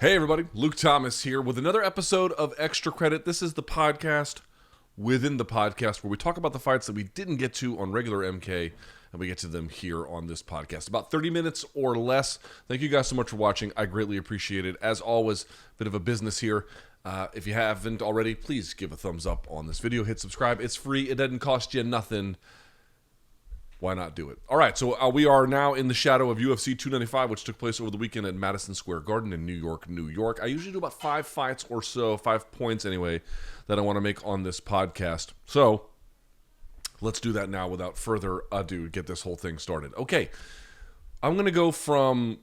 Hey everybody, Luke Thomas here with another episode of Extra Credit. This is the podcast within the podcast where we talk about the fights that we didn't get to on regular MK, and we get to them here on this podcast. About 30 minutes or less. Thank you guys so much for watching. I greatly appreciate it. As always, bit of a business here. If you haven't already, please give a thumbs up on this video. Hit subscribe. It's free. It doesn't cost you nothing. Why not do it? All right, so we are now in the shadow of UFC 295, which took place over the weekend at Madison Square Garden in New York, New York. I usually do about 5 fights or so, 5 points anyway, that I want to make on this podcast. So let's do that now without further ado, get this whole thing started. Okay, I'm going to go from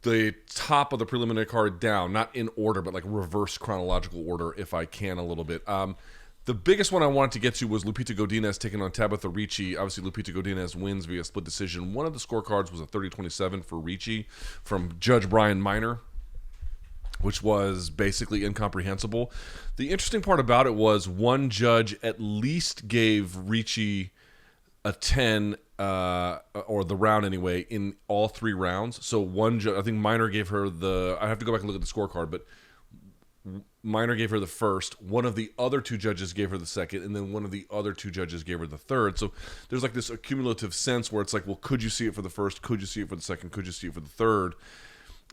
the top of the preliminary card down, not in order, but like reverse chronological order if I can a little bit. The biggest one I wanted to get to was Lupita Godinez taking on Tabatha Ricci. Obviously, Lupita Godinez wins via split decision. One of the scorecards was a 30-27 for Ricci from Judge Brian Miner, which was basically incomprehensible. The interesting part about it was one judge at least gave Ricci a 10, or the round anyway, in all 3 rounds. So one judge, I think Miner gave her I have to go back and look at the scorecard, but Miner gave her the first, one of the other 2 judges gave her the second, and then one of the other 2 judges gave her the third. So there's like this accumulative sense where it's like, well, could you see it for the first? Could you see it for the second? Could you see it for the third?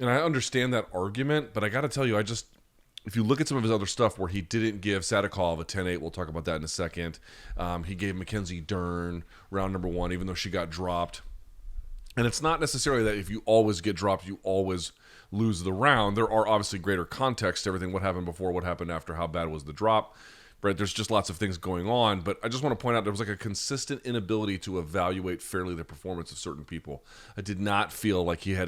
And I understand that argument, but I got to tell you, if you look at some of his other stuff where he didn't give Sadykhov a 10-8, we'll talk about that in a second. He gave Mackenzie Dern round number 1, even though she got dropped. And it's not necessarily that if you always get dropped, you always lose the round. There are obviously greater context to everything, what happened before, what happened after, how bad was the drop. Right? There's just lots of things going on, but I just want to point out there was like a consistent inability to evaluate fairly the performance of certain people. I did not feel like he had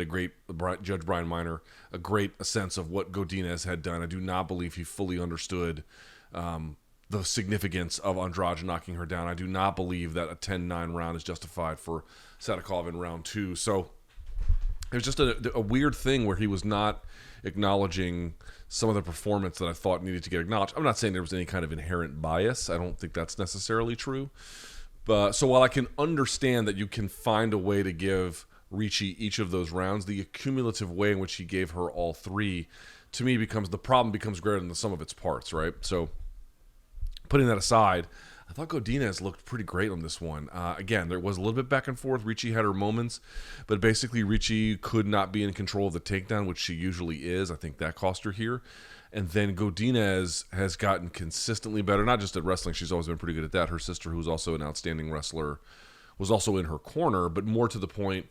Judge Brian Miner, a great sense of what Godinez had done. I do not believe he fully understood the significance of Andrade knocking her down. I do not believe that a 10-9 round is justified for Sadykhov in round 2. So there's just a weird thing where he was not acknowledging some of the performance that I thought needed to get acknowledged. I'm not saying there was any kind of inherent bias. I don't think that's necessarily true. But so while I can understand that you can find a way to give Ricci each of those rounds, the accumulative way in which he gave her all 3, to me, the problem becomes greater than the sum of its parts, right? So putting that aside, I thought Godinez looked pretty great on this one. Again, there was a little bit back and forth. Ricci had her moments, but basically Ricci could not be in control of the takedown, which she usually is. I think that cost her here. And then Godinez has gotten consistently better, not just at wrestling. She's always been pretty good at that. Her sister, who's also an outstanding wrestler, was also in her corner, but more to the point,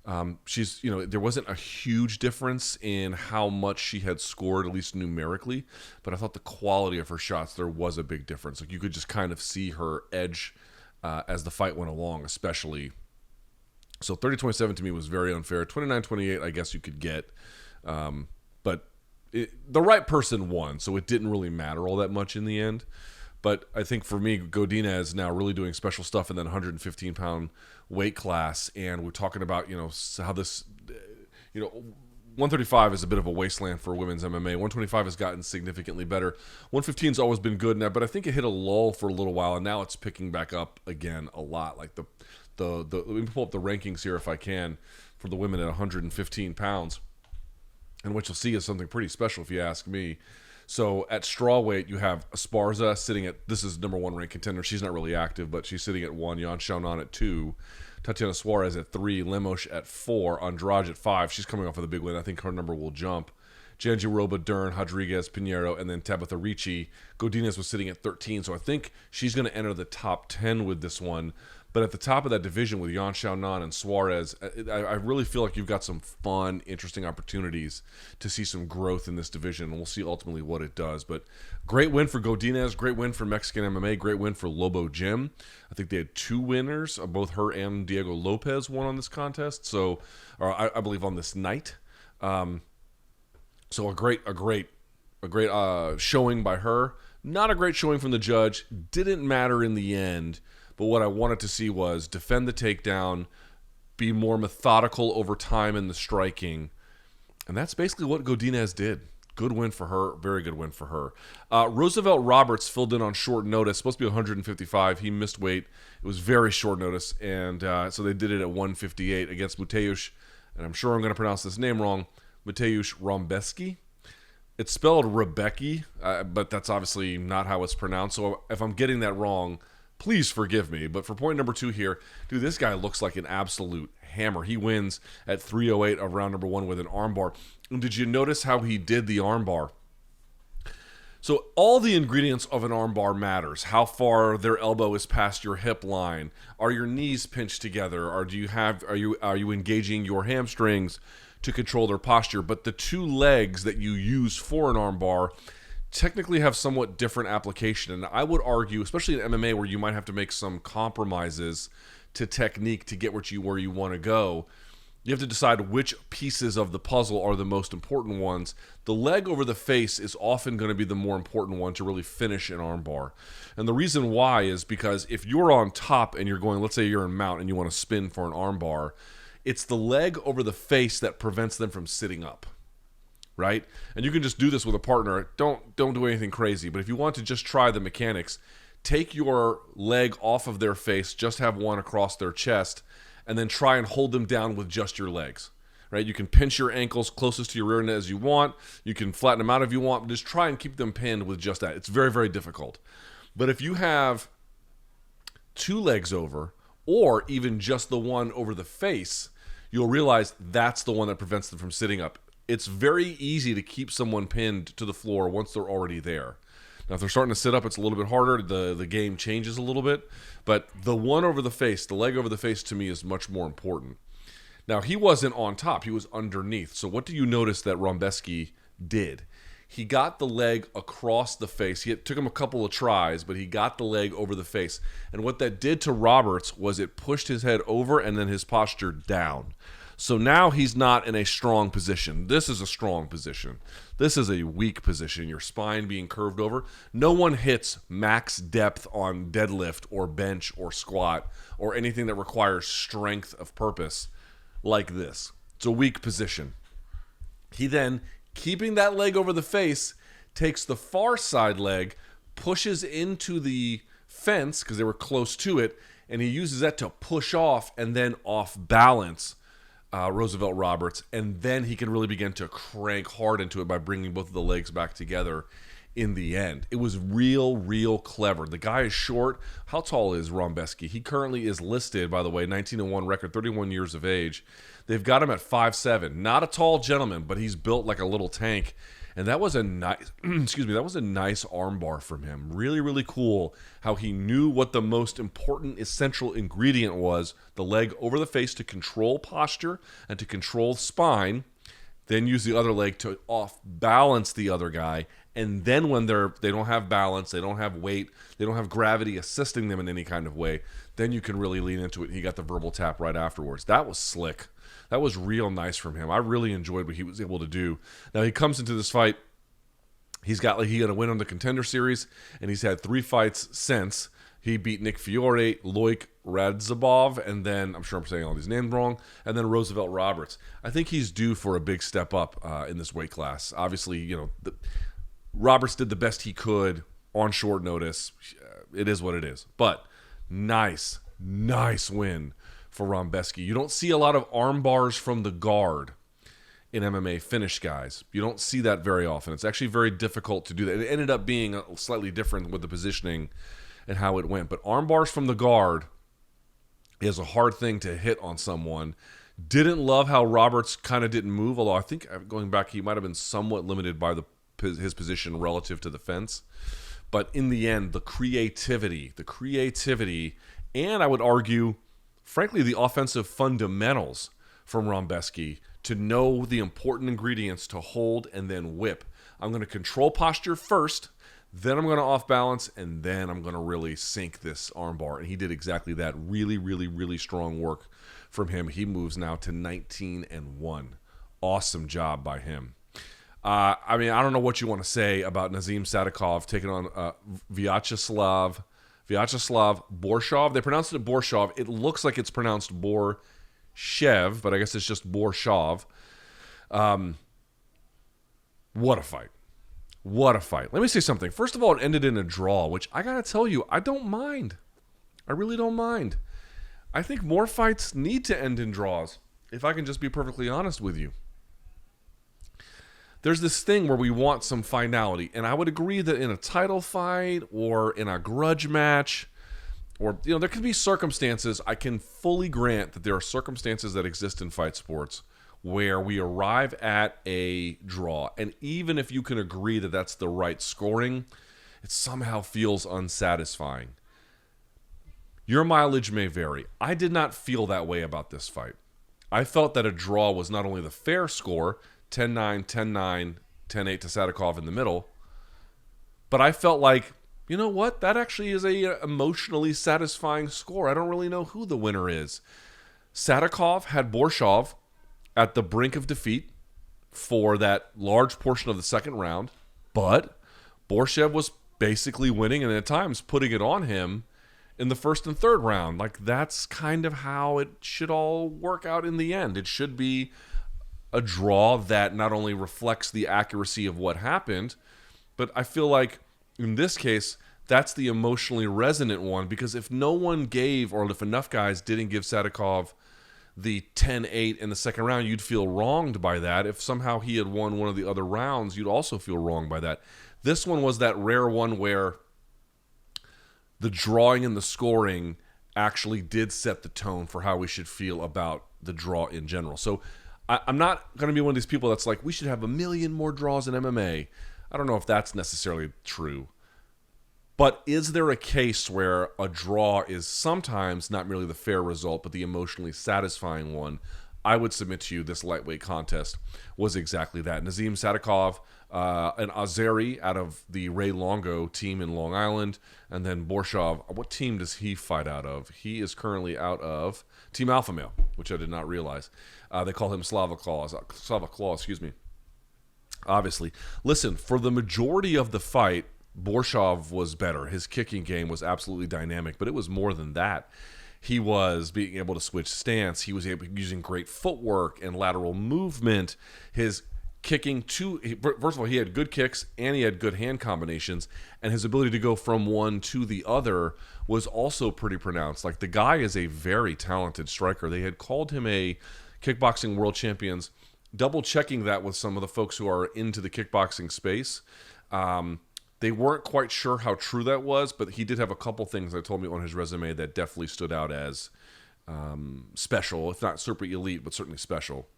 there wasn't a huge difference in how much she had scored, at least numerically, but I thought the quality of her shots, there was a big difference. Like you could just kind of see her edge as the fight went along, especially. So 30-27 to me was very unfair. 29-28, I guess you could get, but the right person won, so it didn't really matter all that much in the end. But I think for me, Godinez now really doing special stuff in that 115-pound weight class, and we're talking about how this 135 is a bit of a wasteland for women's MMA. 125 has gotten significantly better. 115 has always been good now, but I think it hit a lull for a little while, and now it's picking back up again a lot. Like let me pull up the rankings here if I can for the women at 115 pounds, and what you'll see is something pretty special if you ask me. So at strawweight, you have Esparza sitting at, this is number 1 ranked contender. She's not really active, but she's sitting at 1. Yan Xiaonan at 2. Tatiana Suarez at 3. Lemos at 4. Andrade at 5. She's coming off of the big win. I think her number will jump. Jandiroba, Dern, Rodriguez, Pinheiro, and then Tabatha Ricci. Godinez was sitting at 13, so I think she's going to enter the top 10 with this one. But at the top of that division with Yan Xiaonan and Suarez, I really feel like you've got some fun, interesting opportunities to see some growth in this division, and we'll see ultimately what it does. But great win for Godinez, great win for Mexican MMA, great win for Lobo Jim. I think they had 2 winners, both her and Diego Lopez won on this contest, or I believe on this night. So a great showing by her. Not a great showing from the judge. Didn't matter in the end. But what I wanted to see was defend the takedown, be more methodical over time in the striking. And that's basically what Godinez did. Good win for her. Very good win for her. Roosevelt Roberts filled in on short notice. Supposed to be 155. He missed weight. It was very short notice. And so they did it at 158 against Mateusz. And I'm sure I'm going to pronounce this name wrong. Mateusz Rebecki. It's spelled Rebecki, but that's obviously not how it's pronounced. So if I'm getting that wrong, please forgive me. But for point number 2 here, dude, this guy looks like an absolute hammer. He wins at 308 of round number 1 with an armbar. And did you notice how he did the armbar? So all the ingredients of an armbar matters. How far their elbow is past your hip line. Are your knees pinched together? Or are you engaging your hamstrings to control their posture? But the 2 legs that you use for an armbar technically have somewhat different application. And I would argue, especially in MMA where you might have to make some compromises to technique to get where you want to go, you have to decide which pieces of the puzzle are the most important ones. The leg over the face is often going to be the more important one to really finish an armbar. And the reason why is because if you're on top and you're going, let's say you're in mount and you want to spin for an armbar, it's the leg over the face that prevents them from sitting up, right? And you can just do this with a partner. Don't do anything crazy. But if you want to just try the mechanics, take your leg off of their face, just have one across their chest, and then try and hold them down with just your legs, right? You can pinch your ankles closest to your rear net as you want. You can flatten them out if you want. But just try and keep them pinned with just that. It's very, very difficult. But if you have 2 legs over, or even just the one over the face, you'll realize that's the one that prevents them from sitting up. It's very easy to keep someone pinned to the floor once they're already there. Now, if they're starting to sit up, it's a little bit harder. The game changes a little bit. But the one over the face, the leg over the face, to me is much more important. Now, he wasn't on top. He was underneath. So what do you notice that Rebecki did? He got the leg across the face. It took him a couple of tries, but he got the leg over the face. And what that did to Roberts was it pushed his head over and then his posture down. So now he's not in a strong position. This is a strong position. This is a weak position, your spine being curved over. No one hits max depth on deadlift or bench or squat or anything that requires strength of purpose like this. It's a weak position. He then, keeping that leg over the face, takes the far side leg, pushes into the fence because they were close to it, and he uses that to push off and then off balance Roosevelt Roberts, and then he can really begin to crank hard into it by bringing both of the legs back together in the end. It was real clever. The guy is short. How tall is Rebecki? He currently is listed, by the way, 19-1 record, 31 years of age. They've got him at 5'7". Not a tall gentleman, but he's built like a little tank. And that was a nice, that was a nice armbar from him. Really cool how he knew what the most important essential ingredient was, the leg over the face to control posture and to control spine, then use the other leg to off balance the other guy. And then when they don't have balance, they don't have weight, they don't have gravity assisting them in any kind of way, then you can really lean into it. He got the verbal tap right afterwards. That was slick. That was real nice from him. I really enjoyed what he was able to do. Now he comes into this fight. He got a win on the Contender Series, and he's had 3 fights since. He beat Nick Fiore, Loik Radzhabov, and then, I'm sure I'm saying all these names wrong, and then Roosevelt Roberts. I think he's due for a big step up in this weight class. Obviously, Roberts did the best he could on short notice. It is what it is. But nice win for Rebecki. You don't see a lot of arm bars from the guard in MMA finish guys. You don't see that very often. It's actually very difficult to do that. It ended up being slightly different with the positioning and how it went. But arm bars from the guard is a hard thing to hit on someone. Didn't love how Roberts kind of didn't move, although I think going back, he might have been somewhat limited by his position relative to the fence. But in the end, the creativity, and I would argue, frankly, the offensive fundamentals from Rebecki to know the important ingredients to hold and then whip. I'm going to control posture first, then I'm going to off balance, and then I'm going to really sink this armbar. And he did exactly that. Really strong work from him. He moves now to 19-1. Awesome job by him. I don't know what you want to say about Nazim Sadykhov taking on Viacheslav Borshchev. They pronounced it Borshchev. It looks like it's pronounced Borshchev, but I guess it's just Borshchev. What a fight. Let me say something. First of all, it ended in a draw, which I got to tell you, I don't mind. I really don't mind. I think more fights need to end in draws, if I can just be perfectly honest with you. there's this thing where we want some finality. And I would agree that in a title fight or in a grudge match, or, there could be circumstances, I can fully grant that there are circumstances that exist in fight sports where we arrive at a draw. And even if you can agree that that's the right scoring, it somehow feels unsatisfying. Your mileage may vary. I did not feel that way about this fight. I felt that a draw was not only the fair score, 10-9, 10-9, 10-8 to Sadykhov in the middle, but I felt like, you know what? That actually is a emotionally satisfying score. I don't really know who the winner is. Sadykhov had Borshchev at the brink of defeat for that large portion of the second round, but Borshchev was basically winning and at times putting it on him in the first and third round. Like, that's kind of how it should all work out in the end. It should be a draw that not only reflects the accuracy of what happened, but I feel like in this case, that's the emotionally resonant one, because if no one gave, or if enough guys didn't give Sadykhov the 10-8 in the second round, you'd feel wronged by that. If somehow he had won one of the other rounds, you'd also feel wronged by that. This one was that rare one where the drawing and the scoring actually did set the tone for how we should feel about the draw in general. So I'm not going to be one of these people that's like, we should have 1 million more draws in MMA. I don't know if that's necessarily true. But is there a case where a draw is sometimes not merely the fair result, but the emotionally satisfying one? I would submit to you this lightweight contest was exactly that. Nazim Sadykhov, an Azeri out of the Ray Longo team in Long Island, and then Borshchev. What team does he fight out of? He is currently out of Team Alpha Male, which I did not realize. They call him Slava Claus, excuse me. Obviously. Listen, for the majority of the fight, Borshchev was better. His kicking game was absolutely dynamic, but it was more than that. He was being able to switch stance. He was using great footwork and lateral movement. His kicking, first of all, he had good kicks and he had good hand combinations, and his ability to go from one to the other was also pretty pronounced. Like, the guy is a very talented striker. They had called him a kickboxing world champions. Double checking that with some of the folks who are into the kickboxing space. They weren't quite sure how true that was, but he did have a couple things that told me on his resume that definitely stood out as special, if not super elite, but certainly special.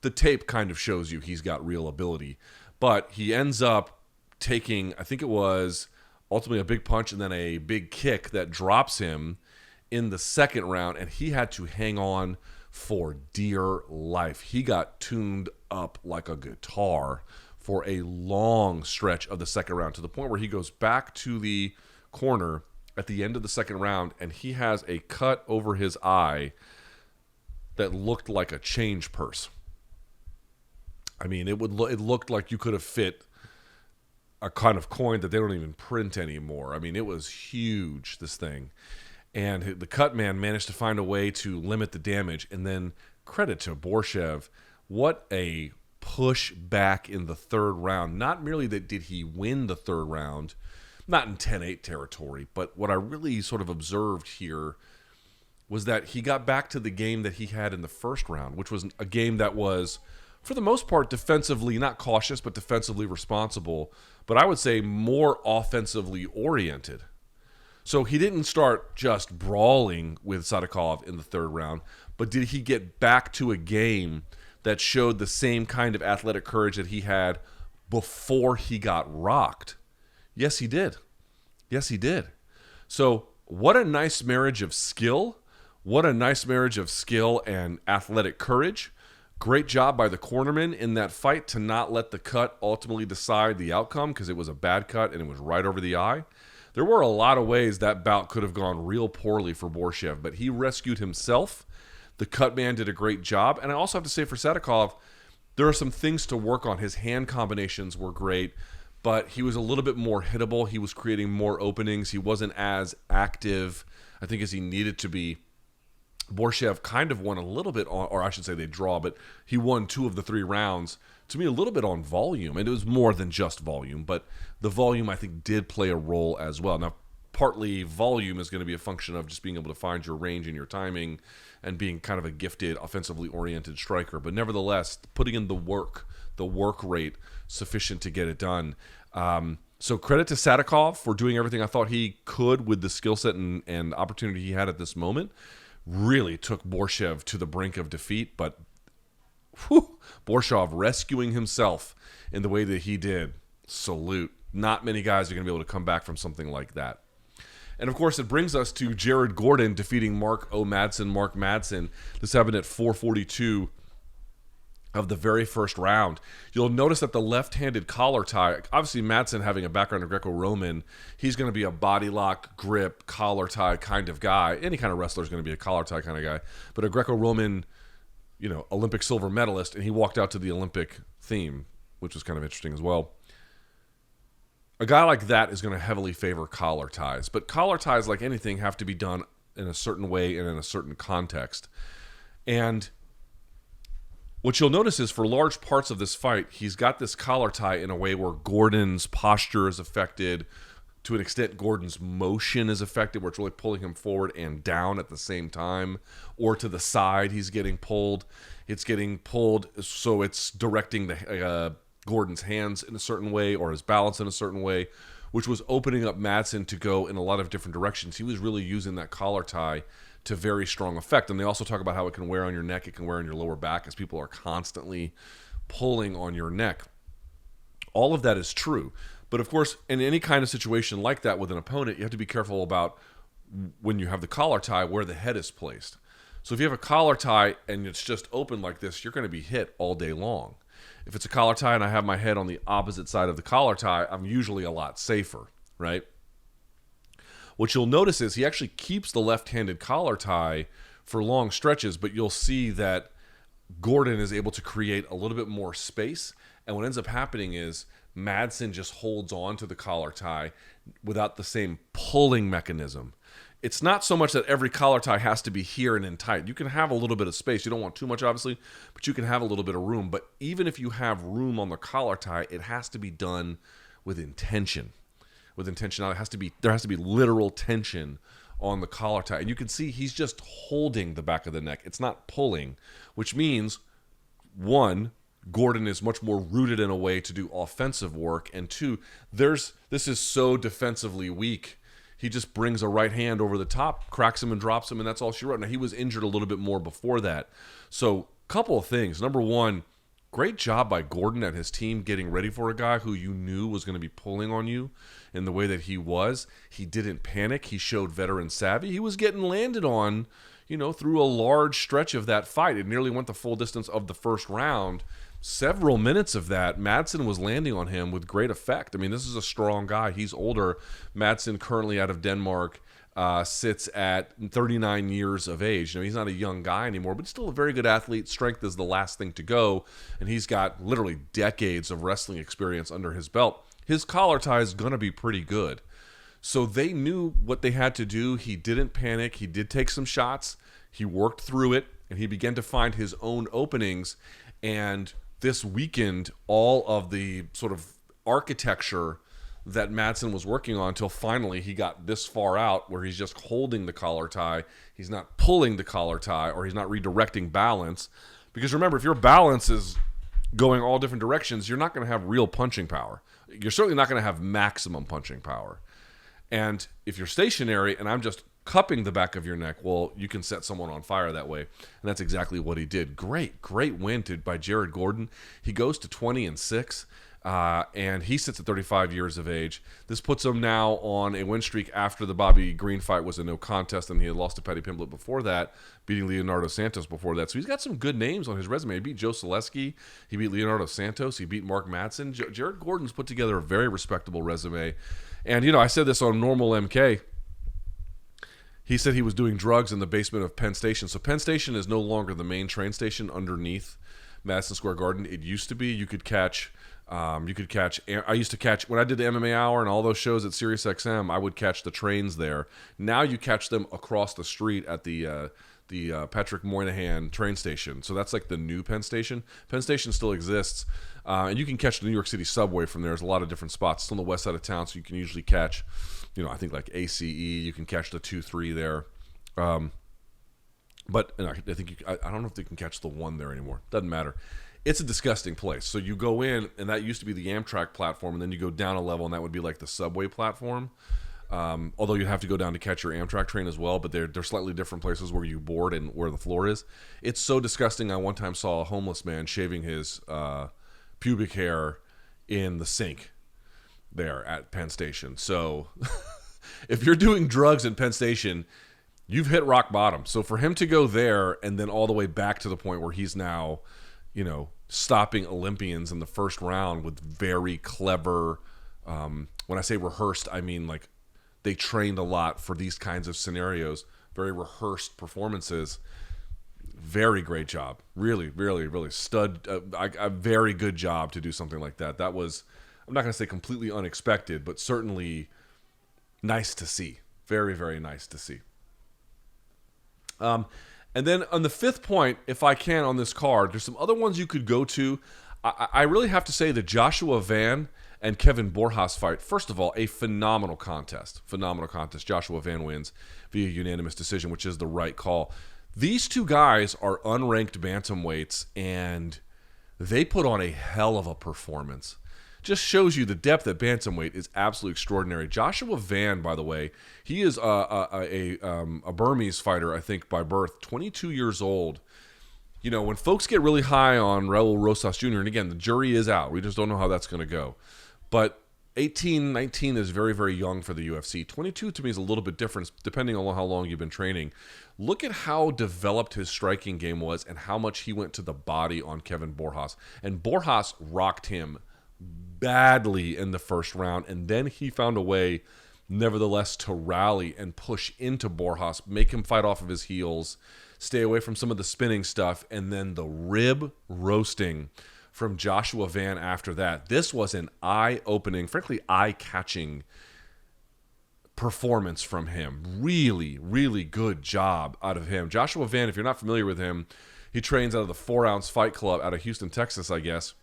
The tape kind of shows you he's got real ability, but he ends up taking, I think it was ultimately a big punch and then a big kick that drops him in the second round, and he had to hang on for dear life. He got tuned up like a guitar for a long stretch of the second round, to the point where he goes back to the corner at the end of the second round, and he has a cut over his eye that looked like a change purse. I mean, it looked like you could have fit a kind of coin that they don't even print anymore. I mean, it was huge, this thing. And the cut man managed to find a way to limit the damage. And then credit to Borshchev. What a push back in the third round. Not merely that did he win the third round, not in 10-8 territory, but what I really sort of observed here was that he got back to the game that he had in the first round, which was a game that was, for the most part, defensively, not cautious, but defensively responsible, but I would say more offensively oriented. So he didn't start just brawling with Sadykhov in the third round, but did he get back to a game that showed the same kind of athletic courage that he had before he got rocked? Yes, he did. Yes, he did. So what a nice marriage of skill. What a nice marriage of skill and athletic courage. Great job by the cornerman in that fight to not let the cut ultimately decide the outcome, because it was a bad cut and it was right over the eye. There were a lot of ways that bout could have gone real poorly for Borshchev, but he rescued himself. The cut man did a great job. And I also have to say for Sadykhov, there are some things to work on. His hand combinations were great, but he was a little bit more hittable. He was creating more openings. He wasn't as active, I think, as he needed to be. Borshchev kind of won a little bit on, or I should say they draw, but he won 2 of the 3 rounds, to me, a little bit on volume. And it was more than just volume, but the volume, I think, did play a role as well. Now, partly volume is going to be a function of just being able to find your range and your timing and being kind of a gifted, offensively oriented striker. But nevertheless, putting in the work rate sufficient to get it done. So credit to Sadykhov for doing everything I thought he could with the skill set and opportunity he had at this moment. Really took Borshchev to the brink of defeat, but Borshchev rescuing himself in the way that he did. Salute. Not many guys are going to be able to come back from something like that. And of course, it brings us to Jared Gordon defeating Mark Madsen. This happened at 4:42 of the very first round. You'll notice that the left-handed collar tie, obviously Madsen having a background in Greco-Roman, he's going to be a body lock, grip, collar tie kind of guy. Any kind of wrestler is going to be a collar tie kind of guy. But a Greco-Roman, Olympic silver medalist, and he walked out to the Olympic theme, which was kind of interesting as well. A guy like that is going to heavily favor collar ties. But collar ties, like anything, have to be done in a certain way and in a certain context. And what you'll notice is for large parts of this fight, he's got this collar tie in a way where Gordon's posture is affected. To an extent, Gordon's motion is affected, where it's really pulling him forward and down at the same time. Or to the side, he's getting pulled. It's getting pulled, so it's directing the Gordon's hands in a certain way or his balance in a certain way, which was opening up Madsen to go in a lot of different directions. He was really using that collar tie to very strong effect. And they also talk about how it can wear on your neck, it can wear on your lower back as people are constantly pulling on your neck. All of that is true. But of course, in any kind of situation like that with an opponent, you have to be careful about when you have the collar tie where the head is placed. So if you have a collar tie and it's just open like this, you're going to be hit all day long. If it's a collar tie and I have my head on the opposite side of the collar tie, I'm usually a lot safer, right? What you'll notice is he actually keeps the left-handed collar tie for long stretches, but you'll see that Gordon is able to create a little bit more space. And what ends up happening is Madsen just holds on to the collar tie without the same pulling mechanism. It's not so much that every collar tie has to be here and in tight. You can have a little bit of space. You don't want too much, obviously, but you can have a little bit of room. But even if you have room on the collar tie, it has to be done with intention. With intentionality, there has to be literal tension on the collar tie. And you can see he's just holding the back of the neck. It's not pulling, which means, one, Gordon is much more rooted in a way to do offensive work. And two, this is so defensively weak. He just brings a right hand over the top, cracks him and drops him, and that's all she wrote. Now, he was injured a little bit more before that. So, couple of things. Number one, great job by Gordon and his team getting ready for a guy who you knew was going to be pulling on you in the way that he was. He didn't panic. He showed veteran savvy. He was getting landed on, through a large stretch of that fight. It nearly went the full distance of the first round. Several minutes of that, Madsen was landing on him with great effect. I mean, this is a strong guy. He's older. Madsen, currently out of Denmark, sits at 39 years of age. He's not a young guy anymore, but still a very good athlete. Strength is the last thing to go, and he's got literally decades of wrestling experience under his belt. His collar tie is going to be pretty good. So they knew what they had to do. He didn't panic. He did take some shots. He worked through it, and he began to find his own openings, and this weakened all of the sort of architecture that Madsen was working on until finally he got this far out where he's just holding the collar tie. He's not pulling the collar tie, or he's not redirecting balance. Because remember, if your balance is going all different directions, you're not going to have real punching power. You're certainly not going to have maximum punching power. And if you're stationary and I'm just cupping the back of your neck, well, you can set someone on fire that way. And that's exactly what he did. Great win by Jared Gordon. He goes to 20-6, and he sits at 35 years of age. This puts him now on a win streak after the Bobby Green fight was a no contest, and he had lost to Paddy Pimblett before that, beating Leonardo Santos before that. So he's got some good names on his resume. He beat Joe Selesky. He beat Leonardo Santos. He beat Mark Madsen. Jared Gordon's put together a very respectable resume. And, I said this on Normal MK. He said he was doing drugs in the basement of Penn Station. So Penn Station is no longer the main train station underneath Madison Square Garden. It used to be. You could catch. I used to catch when I did the MMA Hour and all those shows at SiriusXM. I would catch the trains there. Now you catch them across the street at the Patrick Moynihan train station. So that's like the new Penn Station. Penn Station still exists, and you can catch the New York City subway from there. There's a lot of different spots. It's on the west side of town, so you can usually catch, I think like ACE. You can catch the 2-3 there. But I think I don't know if they can catch the 1 there anymore. Doesn't matter. It's a disgusting place. So you go in, and that used to be the Amtrak platform, and then you go down a level, and that would be like the subway platform. Although you have to go down to catch your Amtrak train as well, but they're slightly different places where you board and where the floor is. It's so disgusting. I one time saw a homeless man shaving his pubic hair in the sink there at Penn Station. So if you're doing drugs in Penn Station, you've hit rock bottom. So for him to go there and then all the way back to the point where he's now, stopping Olympians in the first round with very clever, when I say rehearsed, I mean like they trained a lot for these kinds of scenarios, very rehearsed performances. Very great job. Really, really, really a very good job to do something like that. That was, I'm not going to say completely unexpected, but certainly nice to see. Very, very nice to see. And then on the 5th point, if I can, on this card, there's some other ones you could go to. I really have to say the Joshua Van and KevinBorjas fight, first of all, a phenomenal contest. Phenomenal contest. Joshua Van wins via unanimous decision, which is the right call. These two guys are unranked bantamweights, and they put on a hell of a performance. Just shows you the depth at bantamweight is absolutely extraordinary. Joshua Van, by the way, he is a Burmese fighter, I think, by birth, 22 years old. When folks get really high on Raul Rosas Jr., and again, the jury is out. We just don't know how that's going to go. But 18, 19 is very, very young for the UFC. 22 to me is a little bit different depending on how long you've been training. Look at how developed his striking game was and how much he went to the body on KevinBorjas. And Borjas rocked him badly in the first round, and then he found a way, nevertheless, to rally and push into Borjas, make him fight off of his heels, stay away from some of the spinning stuff, and then the rib roasting from Joshua Van after that. This was an eye-opening, frankly eye-catching performance from him. Really, really good job out of him. Joshua Van, if you're not familiar with him, he trains out of the 4-Ounce Fight Club out of Houston, Texas, I guess.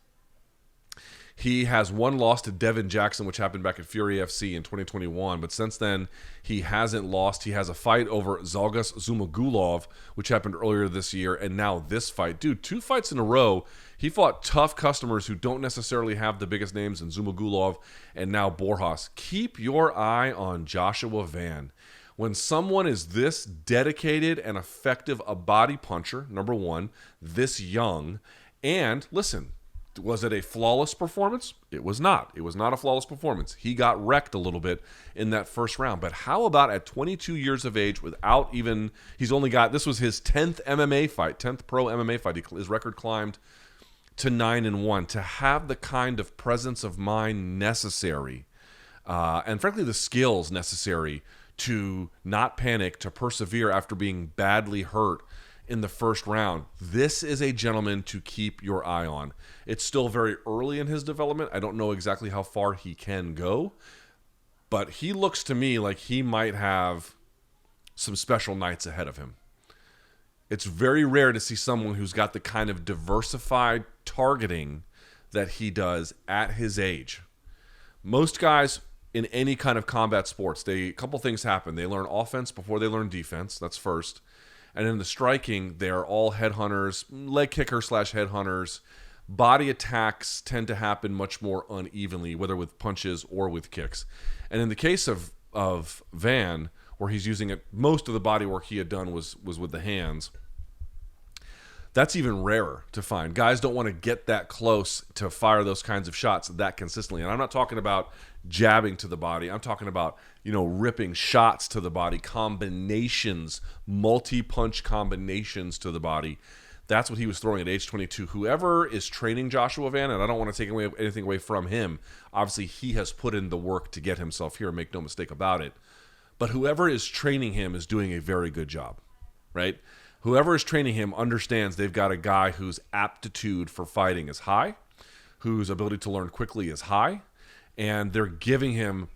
He has one loss to Devin Jackson, which happened back at Fury FC in 2021. But since then, he hasn't lost. He has a fight over Zhalgas Zhumagulov, which happened earlier this year. And now this fight. Dude, 2 fights in a row. He fought tough customers who don't necessarily have the biggest names in Zhumagulov and now Borjas. Keep your eye on Joshua Van. When someone is this dedicated and effective a body puncher, number one, this young, and listen, was it a flawless performance? It was not. It was not a flawless performance. He got wrecked a little bit in that first round. But how about at 22 years of age without even, this was his 10th MMA fight, 10th pro MMA fight. His record climbed to 9-1. To have the kind of presence of mind necessary, and frankly the skills necessary to not panic, to persevere after being badly hurt in the first round. This is a gentleman to keep your eye on. It's still very early in his development. I don't know exactly how far he can go, but he looks to me like he might have some special nights ahead of him. It's very rare to see someone who's got the kind of diversified targeting that he does at his age. Most guys in any kind of combat sports, a couple things happen. They learn offense before they learn defense. That's first. And in the striking, they are all headhunters, leg kicker / headhunters. Body attacks tend to happen much more unevenly, whether with punches or with kicks. And in the case of Van, where he's using it, most of the body work he had done was with the hands. That's even rarer to find. Guys don't want to get that close to fire those kinds of shots that consistently. And I'm not talking about jabbing to the body. I'm talking about, ripping shots to the body, combinations, multi-punch combinations to the body. That's what he was throwing at age 22. Whoever is training Joshua Van, and I don't want to take anything away from him, obviously he has put in the work to get himself here, make no mistake about it. But whoever is training him is doing a very good job, right? Whoever is training him understands they've got a guy whose aptitude for fighting is high, whose ability to learn quickly is high, and they're giving him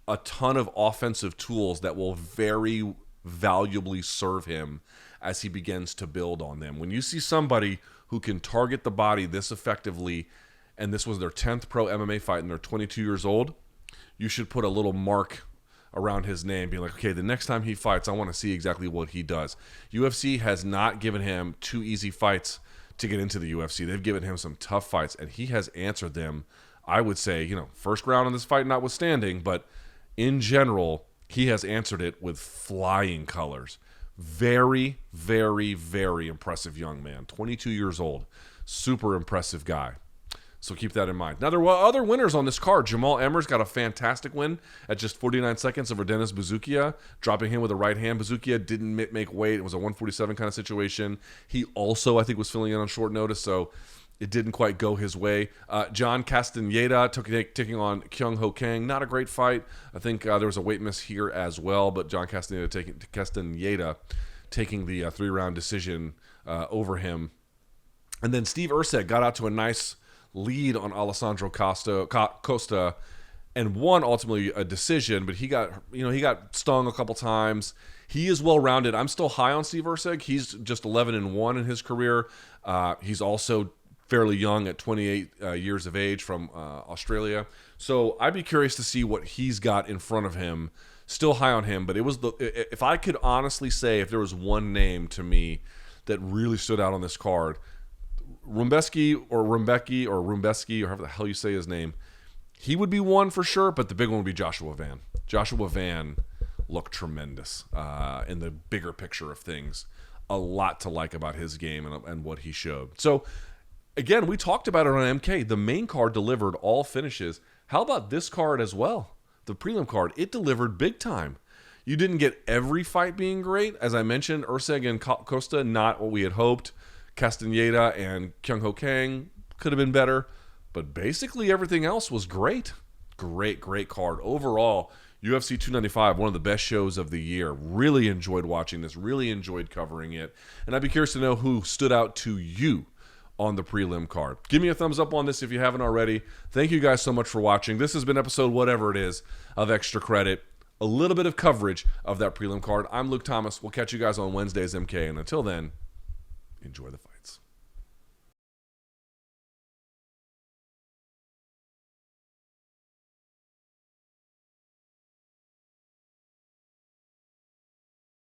a ton of offensive tools that will very valuably serve him as he begins to build on them. When you see somebody who can target the body this effectively, and this was their 10th pro MMA fight and they're 22 years old, you should put a little mark around his name, being like, okay, the next time he fights, I want to see exactly what he does. UFC has not given him 2 easy fights to get into the UFC. They've given him some tough fights, and he has answered them. I would say, first round in this fight notwithstanding, but in general, he has answered it with flying colors. Very, very, very impressive young man. 22 years old. Super impressive guy. So keep that in mind. Now, there were other winners on this card. Jamal Emmers got a fantastic win at just 49 seconds over Dennis Buzukja, dropping him with a right hand. Buzukja didn't make weight. It was a 147 kind of situation. He also, I think, was filling in on short notice, so it didn't quite go his way. John Castaneda taking on Kyung Ho Kang. Not a great fight. I think there was a weight miss here as well, but John Castaneda taking the 3-round decision over him. And then Steve Erceg got out to a nice lead on Alessandro Costa and won ultimately a decision, but he got stung a couple times. He is well-rounded. I'm still high on Steve Erceg. He's just 11-1 in his career. He's also fairly young at 28 years of age from Australia. So I'd be curious to see what he's got in front of him. Still high on him, but if I could honestly say if there was one name to me that really stood out on this card, Rebecki or however the hell you say his name, he would be one for sure, but the big one would be Joshua Van. Joshua Van looked tremendous in the bigger picture of things. A lot to like about his game and what he showed. So, again, we talked about it on MK. The main card delivered all finishes. How about this card as well? The prelim card, it delivered big time. You didn't get every fight being great. As I mentioned, Erceg and Costa, not what we had hoped. Castaneda and Kyung Ho Kang could have been better, but basically everything else was great. Great card. Overall, UFC 295, one of the best shows of the year. Really enjoyed watching this, really enjoyed covering it, and I'd be curious to know who stood out to you on the prelim card. Give me a thumbs up on this if you haven't already. Thank you guys so much for watching. This has been episode whatever it is of Extra Credit. A little bit of coverage of that prelim card. I'm Luke Thomas. We'll catch you guys on Wednesday's MK, and until then, enjoy the fight.